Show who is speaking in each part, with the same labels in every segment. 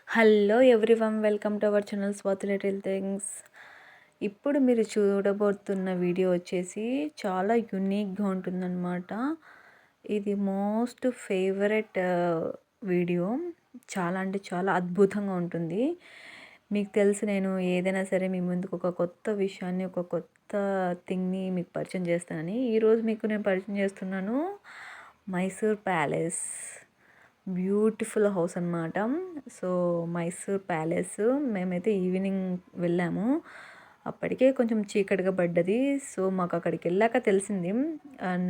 Speaker 1: Hello everyone, welcome to our channel Swathi little things. ఇప్పుడు మీరు చూడబోతున్న video వచ్చేసి చాలా యూనిక్గా ఉంటుందన్నమాట. ఇది మోస్ట్ ఫేవరెట్ వీడియో. చాలా అంటే చాలా అద్భుతంగా ఉంటుంది. మీకు తెలుసు, నేను ఏదైనా సరే మీ ముందుకు ఒక కొత్త విషయాన్ని, ఒక కొత్త థింగ్ని మీకు పరిచయం చేస్తానని. ఈరోజు మీకు నేను పరిచయం చేస్తున్నాను మైసూర్ ప్యాలెస్. బ్యూటిఫుల్ హౌస్ అనమాట. సో మైసూర్ ప్యాలెస్ మేమైతే ఈవినింగ్ వెళ్ళాము. అప్పటికే కొంచెం చీకటిగా పడ్డది. సో మాకు అక్కడికి వెళ్ళాక తెలిసింది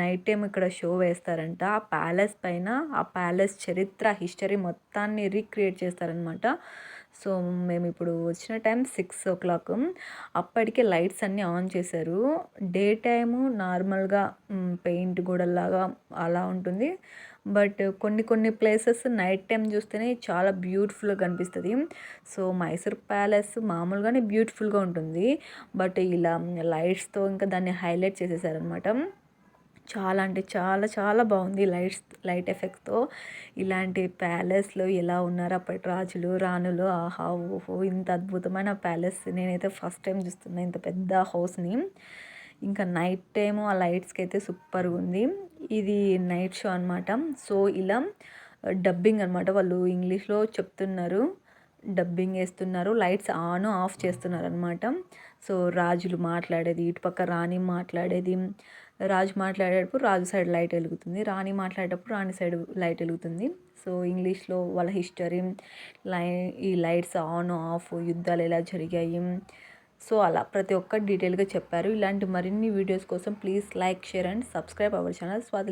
Speaker 1: నైట్ టైం ఇక్కడ షో వేస్తారంట. ఆ ప్యాలెస్ పైన ఆ ప్యాలెస్ చరిత్ర, హిస్టరీ మొత్తాన్ని రీక్రియేట్ చేస్తారనమాట. సో మేము ఇప్పుడు వచ్చిన టైం 6 o'clock. అప్పటికే లైట్స్ అన్నీ ఆన్ చేశారు. డే టైము నార్మల్గా పెయింట్ గోడల్లాగా అలా ఉంటుంది. బట్ కొన్ని ప్లేసెస్ నైట్ టైం చూస్తేనే చాలా బ్యూటిఫుల్గా కనిపిస్తుంది. సో మైసూర్ ప్యాలెస్ మామూలుగానే బ్యూటిఫుల్గా ఉంటుంది. బట్ ఇలా లైట్స్తో ఇంకా దాన్ని హైలైట్ చేసేసారనమాట. చాలా అంటే చాలా చాలా బాగుంది. లైట్ ఎఫెక్ట్తో ఇలాంటి ప్యాలెస్లో ఎలా ఉన్నారు అప్పటి రాజులు రాణులు. ఆహా ఓహో, ఇంత అద్భుతమైన ప్యాలెస్ నేనైతే ఫస్ట్ టైం చూస్తున్నా, ఇంత పెద్ద హౌస్ని. ఇంకా నైట్ టైము ఆ లైట్స్కి అయితే సూపర్గా ఉంది. ఇది నైట్ షో అనమాట. సో ఇలా డబ్బింగ్ అనమాట, వాళ్ళు ఇంగ్లీష్లో చెప్తున్నారు, డబ్బింగ్ వేస్తున్నారు, లైట్స్ ఆన్ ఆఫ్ చేస్తున్నారు అనమాట. సో రాజులు మాట్లాడేది, ఇటుపక్క రాణి మాట్లాడేది. రాజు మాట్లాడేటప్పుడు రాజు సైడ్ లైట్ వెలుగుతుంది, రాణి మాట్లాడేటప్పుడు రాణి సైడ్ లైట్ వెలుగుతుంది. సో ఇంగ్లీష్లో వాళ్ళ హిస్టరీ, ఈ లైట్స్ ఆన్ ఆఫ్, యుద్ధాలు ఎలా జరిగాయి, సో అలా ప్రతి ఒక్క డీటెయిల్గా చెప్పారు. ఇలాంటి మరిన్ని వీడియోస్ కోసం please like, share and subscribe our channel Swathi.